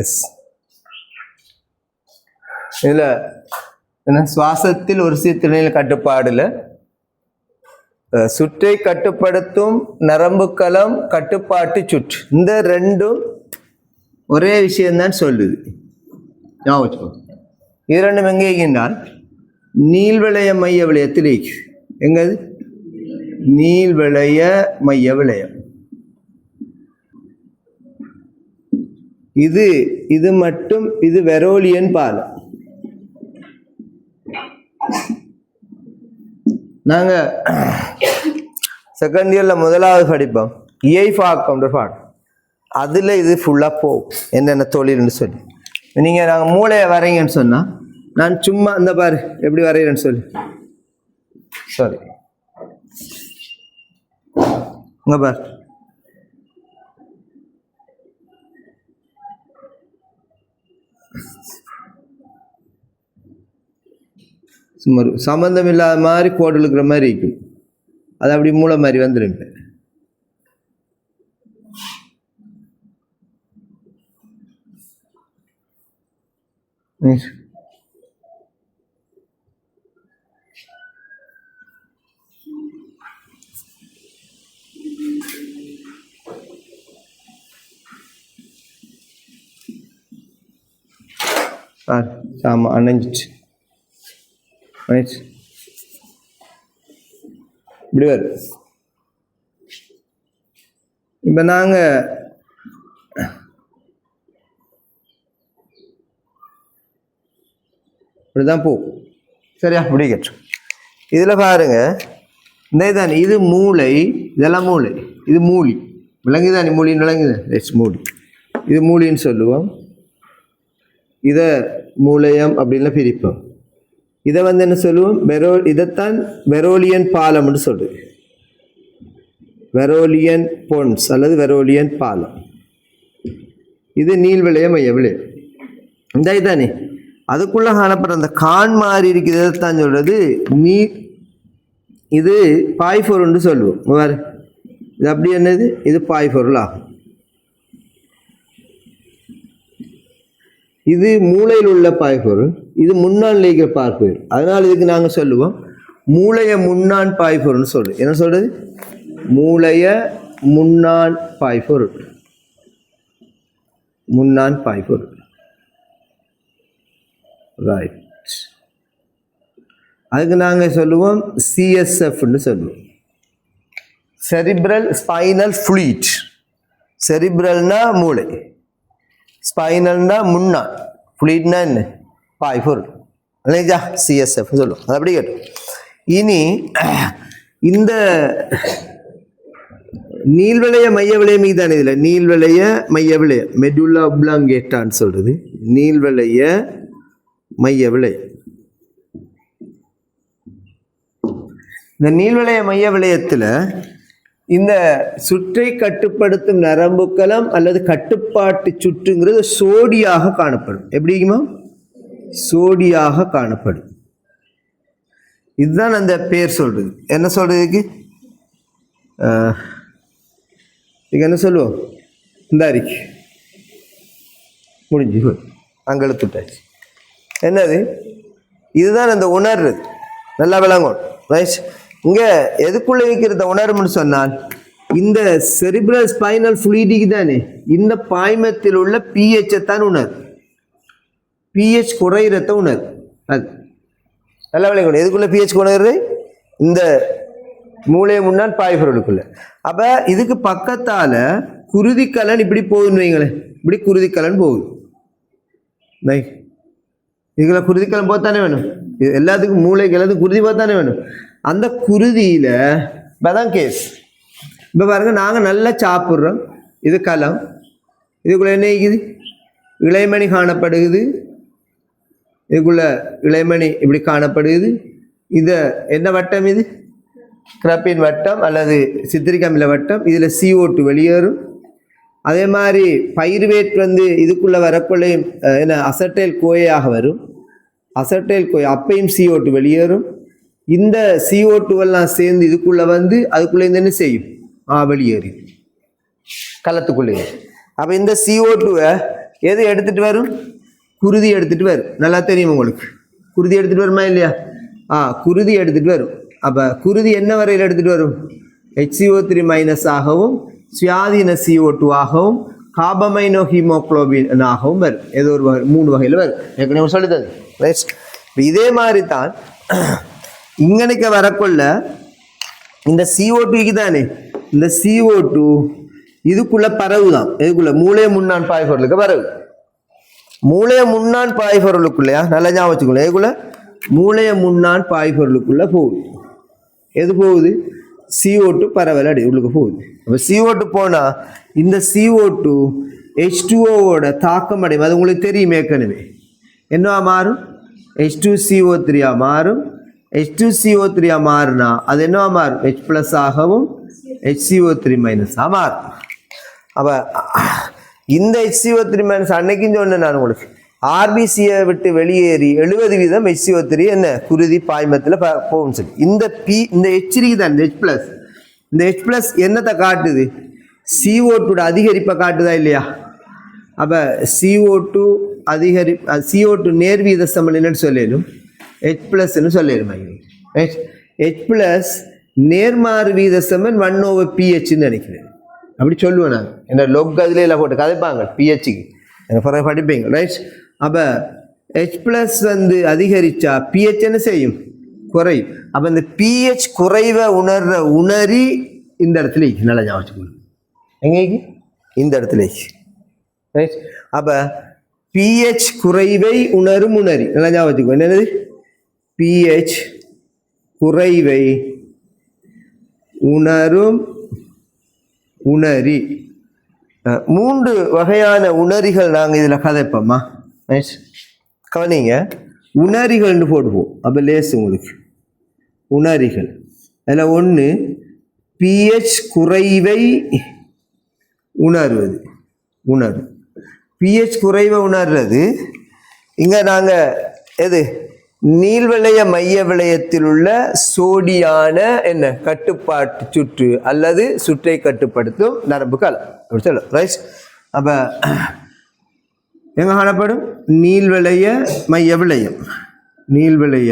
S. இதில் என்ன சுவாசத்தில் ஒரு திணையில கட்டுப்பாடுல சுற்றை கட்டுப்படுத்தும் நரம்புக்களம் கட்டுப்பாட்டு சுற்று இந்த ரெண்டும் ஒரே விஷயம்தான் சொல்லுது. ஞாபகம் இது ரெண்டும் எங்கே இருக்கின்றால் நீள்வளைய மைய விளையத்தில் இருக்கு. எங்கது நீள்வளைய மைய விளையம். இது மட்டும் இது வெரோலியன் பாலம். நாங்க செகண்ட் இயர்ல முதலாவது படிப்போம் இயைஃபாக்கம் பாடம். அதுல இது ஃபுல்லா போகும் என்னென்ன தொழில்னு சொல்லி. நீங்க நாங்க மூளையை வரைங்கன்னு சொன்னா நான் சும்மா இந்த பாரு எப்படி வரைகிறேன்னு சொல்லி சாரி இங்க பாரு சும்மா சம்பந்தம் இல்லாத மாதிரி கோடு இருக்கிற மாதிரி இருக்கும். அது அப்படி மூளை மாதிரி வந்துருங்க. ஆமா அணைஞ்சிச்சு. இப்படி வரும். இப்ப நாங்க இப்படிதான் போகும். சரியா முடிக்கட்டும். இதுல பாருங்க இந்த இதானே இது மூளை, இதெல்லாம் மூளை, இது மூலி விளங்குதானே, மூலின்னு விளங்குது மூலி. இது மூலின்னு சொல்லுவோம். இத மூளையம் அப்படின்னு பிரிப்போம். இதை வந்து என்ன சொல்லுவோம் இதைத்தான் வெரோலியன் பாலம்னு சொல்றது. வெரோலியன் பொன்ஸ் அல்லது வெரோலியன் பாலம். இது நீள்வளைய மைய விளையம். இந்த இதானே அதுக்குள்ள காணப்படுற அந்த கான் மாதிரி இருக்குது. இதைத்தான் சொல்றது இது பாய்பொருள்னு சொல்லுவோம். இது அப்படி என்னது இது பாய்பொருள் ஆகும். இது மூளையில் உள்ள பாய்பொருள், இது முன்னாள் லேகிற பாய்பொருள். அதனால இதுக்கு நாங்க சொல்லுவோம் மூளைய முன்னான் பாய்பொருள்னு சொல்றோம். என்ன சொல்றது மூளைய முன்னான் பாய்பொருள். முன்னான் பாய்பொருள் ரைட். அதுக்கு நாங்க சொல்லுவோம் சிஎஸ்எஃப்னு சொல்லுவோம், செரிப்ரல் ஸ்பைனல் ஃப்ளூயிட். செரிப்ரல்னா மூளை, ஸ்பைனல்னா முன்னாள், ஃப்ளூயிட்னா என்ன பாய்பொருள். இல்லையா சிஎஸ்எஃப் சொல்லுவோம். அது அப்படி கேட்டோம். இனி இந்த நீள்வளைய மைய விளையம் மீதான இதில் நீள்வளைய மைய விளையம் மெடுல்லா ஒப்லாங்கேட்டான்னு சொல்றது. நீள்வளைய மைய விளையம். இந்த நீள்வளைய மைய விளையத்தில் இந்த சுற்றை கட்டுப்படுத்தும் நரம்புக்களம் அல்லது கட்டுப்பாட்டு சுற்றுங்கிறது சோடியாக காணப்படும். எப்படிமா சோடியாக காணப்படும். இதுதான் அந்த பேர் சொல்றது. என்ன சொல்றதுக்கு என்ன சொல்லுவோம் இந்த அறிக்கை முடிஞ்சு அங்கெழுத்துட்டாச்சு. என்னது இதுதான் அந்த உணர்றது. நல்லா விளங்கும் ரைட். இங்க எதுக்குள்ள இருக்கிறத உணரும்னு சொன்னால் இந்த செரிப்ரல் ஸ்பைனல் ஃப்ளூயிடுக்கு தானே இந்த பாய்மத்தில் உள்ள பிஹெச் தான் உணர். பிஹெச் குறையிறத உணர். அது நல்லா விளங்கணும். எதுக்குள்ள பிஹெச் குறையிறது இந்த மூளை முன்னாள் பாய்பொருளுக்குள்ள. அப்ப இதுக்கு பக்கத்தால குருதிக்கலன் இப்படி போகுதுன்னு வைங்களேன். இப்படி குருதிக்கலன் போகுது. இதுல குருதிக்கலன் போத்தானே வேணும். எல்லாத்துக்கும் மூளைக்கு எல்லாத்துக்கும் குருதி போத்தானே வேணும். அந்த குருதியில இப்பதான் கேஸ். இப்ப பாருங்க நாங்க நல்லா சாப்பிட்றோம். இது கலம். இதுக்குள்ள என்ன இருக்குது இளைமணி காணப்படுகிறது. இதுக்குள்ள இளைமணி இப்படி காணப்படுகிறது. இத என்ன வட்டம் இது கிரப்பின் வட்டம் அல்லது சித்திரிக் அமில வட்டம். இதுல CO2 வெளியேறும். அதே மாதிரி பைருவேட் வந்து இதுக்குள்ள வரக்குள்ள என்ன அசட்டைல் கோயாக வரும். அசட்டைல் கோய் அப்பையும் CO2 வெளியேறும். இந்த CO2 எல்லாம் சேர்ந்து இதுக்குள்ள வந்து அதுக்குள்ள என்ன செய்யும் வெளியேறி களத்துக்குள்ளே. அப்ப இந்த CO2 எது எடுத்துட்டு வரும்? குருதி எடுத்துட்டு வரும். நல்லா தெரியும் உங்களுக்கு. குருதி எடுத்துட்டு வருமா இல்லையா? குருதி எடுத்துட்டு வரும். அப்ப குருதி என்ன வரையில் எடுத்துட்டு வரும்? HCO3- ஆகவும் சுயாதீன CO2 ஆகவும் கார்பமைனோ ஹீமோகுளோபின் ஆகவும் வரும். ஏதோ ஒரு 3 வகையில் வரும். ஏற்கனவே சொல்லித்தது. ரைட். இதே மாதிரி தான் இங்கனைக்கு வரக்குள்ள இந்த CO2 தானே, இந்த CO2 இதுக்குள்ள பரவுதான். எதுக்குள்ள? மூளைய முன்னான் பாய்பொருளுக்கு பரவு. மூளைய முன்னான் பாய்பொருளுக்குள்ளையா? நல்லா ஞாபகம் வச்சுக்கோங்க. எதுக்குள்ள? மூளைய முன்னான் பாய்பொருளுக்குள்ள போகுது. எது போகுது? CO2 பரவல் அடி உள்ளுக்கு போகுது. அப்ப CO2 போனா இந்த CO2 H2O தாக்கம் அடையும். அது உங்களுக்கு தெரியும் ஏற்கனவே. என்னவா மாறும்? H2CO3 மாறும். H2CO3 மாறுனா அது என்னவா மாறும்? H+ ஆகவும் HCO3- மாறும். அப்ப இந்த HCO3- அன்னைக்கும் சொன்னேன் நான் உங்களுக்கு. RBCயை விட்டு வெளியேறி 70% HCO3 என்ன குருதி பாய்மத்தில் போகும். சரி, இந்த H தான், இந்த H+. இந்த H+ என்னத்தை காட்டுது? CO2 அதிகரிப்பை காட்டுதா இல்லையா? அப்ப CO2 CO2 நேர்வீத சமன் என்னன்னு சொல்லிடும்? H+ன்னு சொல்லிடுமா? H+ நேர்மாறு வீத சமன் 1/pHன்னு நினைக்கிறேன். அப்படி சொல்லுவேன் நான். என்ன லொக் அதில் எல்லாம் போட்டு கதைப்பாங்க pHக்கு எனக்கு படிப்பீங்க. ரைட். அப்போ H+ வந்து அதிகரிச்சா pH என்ன செய்யும்? குறையும். அப்போ இந்த pH குறைவை உணரி இந்த இடத்துல நல்லா ஞாபகம் வச்சுக்கணும். எங்கேக்கு? இந்த இடத்துல. ரைட். அப்போ pH குறைவை உணரும் உணரி நல்லா ஞாபகம் வச்சுக்கோ. என்னது? pH குறைவை உணரும் உணரி. 3 வகையான உணரிகள் நாங்கள் இதில் கதைப்போம்மா. கவனிங்க, உணரிகள்னு போடுவோம். அப்போ லேஸ் உங்களுக்கு உணரிகள். அதில் ஒன்று pH குறைவை உணர்வது. pH குறைவை உணர்றது இங்கே நாங்கள் எது? நீள்வளைய மைய விளையத்தில் உள்ள சோடியான என்ன கட்டுப்பாட்டு சுற்று அல்லது சுற்றை கட்டுப்படுத்தும் நரம்புகள் அப்படி சொல்லும். ரைட். அப்ப எங்க காணப்படும்? நீள்வளைய மைய விளையம். நீள்வளைய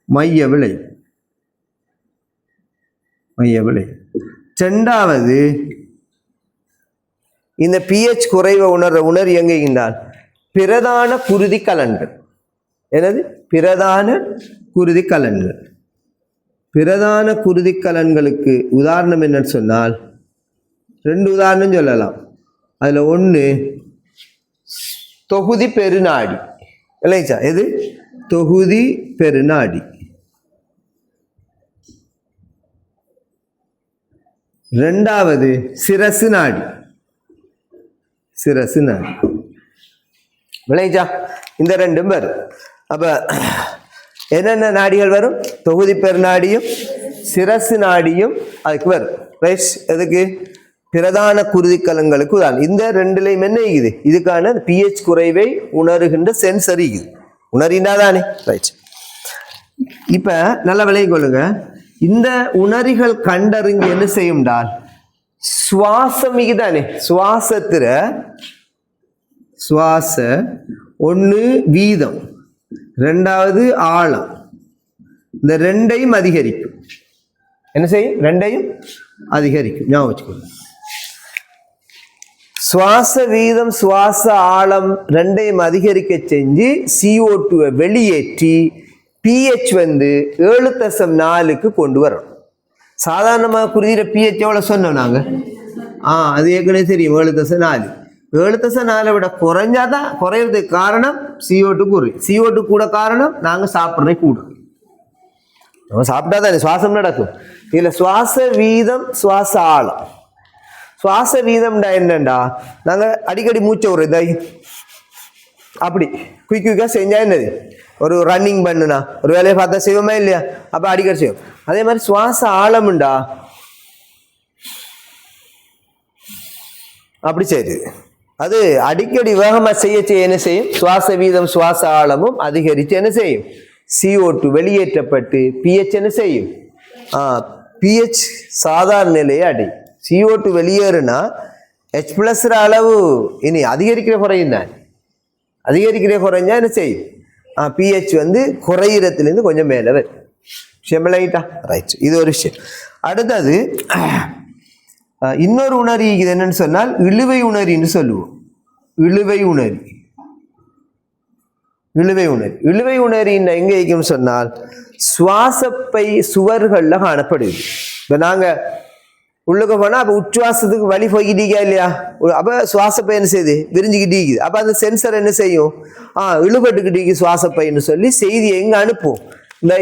மைய விளையம். இரண்டாவது இந்த pH குறைவை உணர் எங்குகின்றால் பிரதான குருதி கலன்கள். என்னது? பிரதான குருதி கலன்கள். பிரதான குருதி கலன்களுக்கு உதாரணம் என்னன்னு சொன்னால் 2 உதாரணம் சொல்லலாம். அதுல ஒன்று தொகுதி பெருநாடி. இல்லைச்சா? எது? தொகுதி பெருநாடி. ரெண்டாவது சிரசு நாடி. விளைஞ்சா? இந்த 2 வரும். அப்ப என்னென்ன நாடிகள் வரும்? தொகுதி பெருநாடியும் சிரசு நாடியும் அதுக்கு வரும். ரைட். எதுக்கு? பிரதான குருதி கலன்களுக்கு உதாரணம். இந்த 2லையும் என்ன இருக்குது? இதுக்கான pH குறைவை உணர்கின்ற சென்சரி இது. உணரினாதானே? ரைட். இப்ப நல்ல விளங்கி கொள்ளுங்க. இந்த உணரிகள் கண்டறிஞ்சு என்ன செய்யும்டால் சுவாசம் தானே, சுவாச ஒன்று வீதம், 2வது ஆழம், இந்த 2ஐயும் அதிகரிக்கும். என்ன செய்யும்? 2ஐயும் அதிகரிக்கும். ஞாபகம் வச்சுக்கோங்க. சுவாச வீதம் சுவாச ஆழம் 2ஐயும் அதிகரிக்க செஞ்சு CO2 வெளியேற்றி pH வந்து 7.4க்கு கொண்டு வரணும். சாதாரணமாக குருதியில pH எவ்வளவு சொன்னோம் நாங்க? அது ஏற்கனவே தெரியும். 7.4. 7.4 விட குறைஞ்சாதான், குறையிறதுக்கு காரணம் CO2 குறை. CO2 கூட காரணம் நாங்க சாப்பிட்றதே கூட. நம்ம சாப்பிட்டாதான் சுவாசம் நடக்கும். இதுல சுவாச வீதம் சுவாச ஆழம். சுவாச வீதம்டா என்னண்டா, நாங்க அடிக்கடி மூச்சை விடுறது அப்படி குயிக்கா செஞ்சா என்னது, ஒரு ரன்னிங் பண்ணுனா ஒரு வேலையை பார்த்தா செய்வோமா இல்லையா? அப்ப அடிக்கடி செய்வோம். அதே மாதிரி சுவாச ஆழம்டா அப்படி செய்யுது. அது அடிக்கடி வேகமா செய்ய என்ன செய்யும்? சுவாச வீதம் சுவாச ஆழமும் அதிகரித்து என்ன செய்யும்? CO2 வெளியேற்றப்பட்டு pH என்ன செய்யும்? pH சாதாரண நிலையை அடையும். CO2 வெளியேறுனா H+ அளவு இனி அதிகரிக்கிற குறையும் தான். அதிகரிக்கிற குறைஞ்சா என்ன செய்யும்? pH வந்து குறையிறதுலேருந்து கொஞ்சம் மேலே வரும். விஷயமில்லைட்டா? ரைட், இது ஒரு விஷயம். அடுத்தது இன்னொரு உணரி இது என்னன்னு சொன்னால் இழுவை உணரின்னு சொல்லுவோம். இழுவை உணரி. இழுவை உணரி. இழுவை உணரின்னு எங்க இருக்குன்னு சொன்னால் சுவாசப்பை சுவர்கள்ல காணப்படுது. இப்போ நாங்க உள்ளுக்கு போனா அப்ப உச்சுவாசத்துக்கு வலி போய்கிட்டீங்க இல்லையா? அப்ப சுவாசப்பை என்ன செய்யுது? விரிஞ்சுக்கிட்டு இருக்குது. அப்ப அந்த சென்சர் என்ன செய்யும்? இழுபட்டுக்கிட்டு சுவாசப்பைன்னு சொல்லி செய்தி எங்க அனுப்பும்? இந்த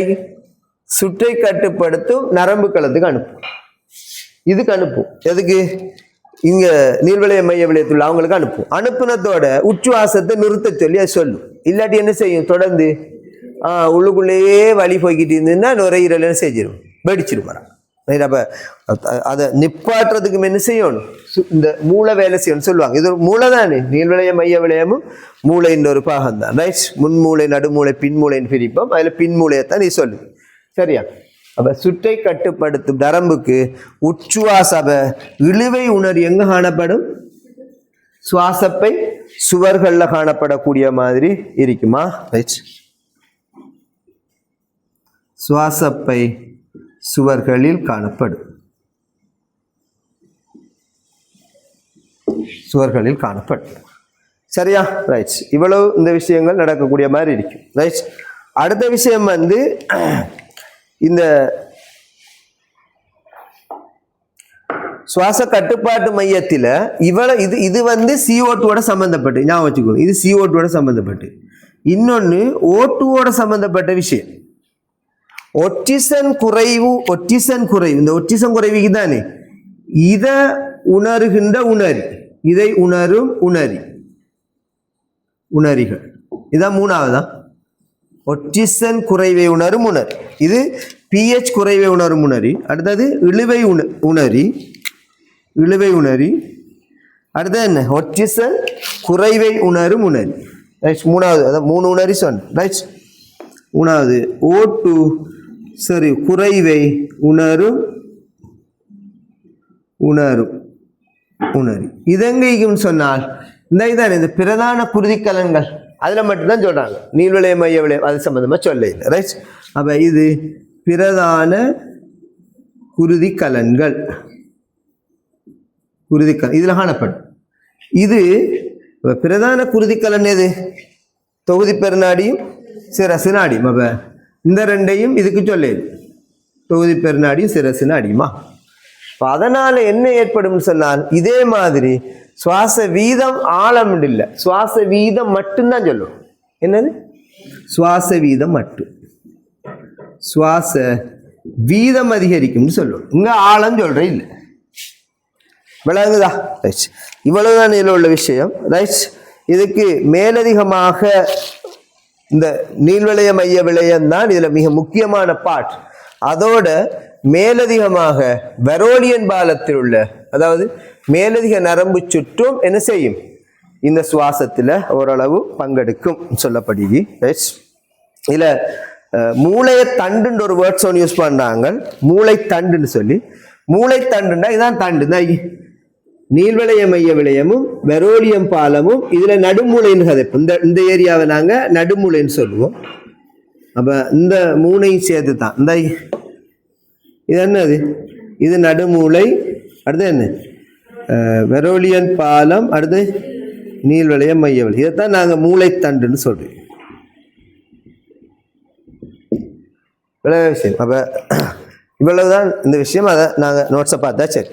சுற்றை கட்டுப்படுத்தும் நரம்பு களத்துக்கு அனுப்பும். இதுக்கு அனுப்பும். எதுக்கு? இங்க நீர்வளைய மைய விளையத்துள்ள அவங்களுக்கு அனுப்பும். அனுப்புனதோட உச்சுவாசத்தை நிறுத்த சொல்லி அது சொல்லும். இல்லாட்டி என்ன செய்யும்? தொடர்ந்து உள்ளுக்குள்ளேயே வலி போய்கிட்டு இருந்ததுன்னா நுரையீரல் என்ன செஞ்சிடும்? வெடிச்சிடும். அப்ப அதை நிப்பாட்டுறதுக்கு என்ன செய்யணும்? இந்த மூளை வேலை செய்யணும்னு சொல்லுவாங்க. இது ஒரு மூளை தானே. நீள்வளைய மைய விளையமும் மூளைன்ற ஒரு பாகம் தான். ரைட், முன்மூளை நடுமூளை பின்மூளைன்னு பிரிப்போம். அதுல பின்மூளையத்தான் நீ சொல்லு. சரியா? அப்ப சுற்றை கட்டுப்படுத்தும் நரம்புக்கு உச்சுவாச இழுவை உணர்வு எங்க காணப்படும்? சுவாசப்பை சுவர்கள்ல காணப்படக்கூடிய மாதிரி இருக்குமா? ரைட், சுவாசப்பை சுவர்களில் காணப்படும். சுவர்களில் காணப்படும். சரியா? ரைட், இவ்வளவு இந்த விஷயங்கள் நடக்கக்கூடிய மாதிரி இருக்கு. ரைட், அடுத்த விஷயம் வந்து இந்த சுவாச கட்டுப்பாட்டு மையத்தில் இது வந்து CO2 சம்பந்தப்பட்டு ஞாபகம் வச்சுக்கணும். இது CO2 சம்பந்தப்பட்டு. இன்னொன்னு O2 சம்பந்தப்பட்ட விஷயம். ஒட்சிசன் குறைவு. இந்த ஒட்சிசன் குறைவுக்கு தானே இதை உணர்கின்ற உணரி, இதை உணரும் உணரிகள். இதான் மூணாவதுதான். ஒட்சிசன் குறைவை உணரும் உணரி. இது pH குறைவை உணரும் உணரி. அடுத்தது இழுவை உணரி. அடுத்தது என்ன? ஒட்சிசன் குறைவை உணரும் உணரி. ரைட், மூணாவது. அதான் 3 உணரி சொன்ன. ரைட், மூணாவது O2 சரி குறைவை உணரும் உணரி. இதெங்கும் சொன்னால் இந்த பிரதான குருதிக்கலன்கள் அதுல மட்டும்தான் சொல்றாங்க. நீள்வளைய மைய விளையம் அது சம்பந்தமா சொல்ல இல்லை. ரைட், அப்ப இது பிரதான குருதிக்கலன்கள். இதுல காணப்படும். இது பிரதான குருதிக்கலன் எது? தொகுதி பெருநாடியும் சிரசு நாடியும். அப்ப இந்த ரெண்டையும் இதுக்கு சொல்லேது. தொகுதி பெருநாடியும் சிரசு நாடியுமா? அதனால என்ன ஏற்படும் சொன்னால் இதே மாதிரி சுவாச வீதம் ஆழம் இல்லை, சுவாச வீதம் மட்டும்தான் சொல்லும். என்னது? சுவாச வீதம் மட்டும். சுவாச வீதம் அதிகரிக்கும் சொல்லுவோம். இங்க ஆழம் சொல்ற இல்லை. விளங்குதா? ரைட், இவ்வளவுதான் இதில் உள்ள விஷயம். ரைட், இதுக்கு மேலதிகமாக இந்த நீள்வளைய மைய விளையம் தான் இதுல மிக முக்கியமான பார்ட். அதோட மேலதிகமாக வெரோலியன் பாலத்தில் உள்ள, அதாவது மேலதிக நரம்பு சுற்றும் என்ன செய்யும்? இந்த சுவாசத்துல ஓரளவு பங்கெடுக்கும் சொல்லப்படுது. இதுல மூளைய தண்டுன்ற ஒரு வேர்ட்ஸ் ஒன்று யூஸ் பண்றாங்க. மூளை தண்டுன்னு சொல்லி. மூளை தண்டுன்னா இதான் தண்டு. நீள்வளைய மைய விளையமும் வெரோலியம் பாலமும் இதுல நடுமூளைன்னு கதைப்போம். இந்த ஏரியாவை நாங்க நடுமூளைன்னு சொல்லுவோம். அப்ப இந்த மூளையும் சேர்த்து தான் இந்த இது என்னது? இது நடுமூளை. அடுத்து என்ன? வெரோலியன் பாலம். அடுத்து நீள்வளைய மைய விளையம். இதைத்தான் நாங்க மூளை தண்டுன்னு சொல்றோம். விஷயம். அப்ப இவ்வளவுதான் இந்த விஷயம். அதை நாங்க நோட்ஸை பார்த்தா சரி.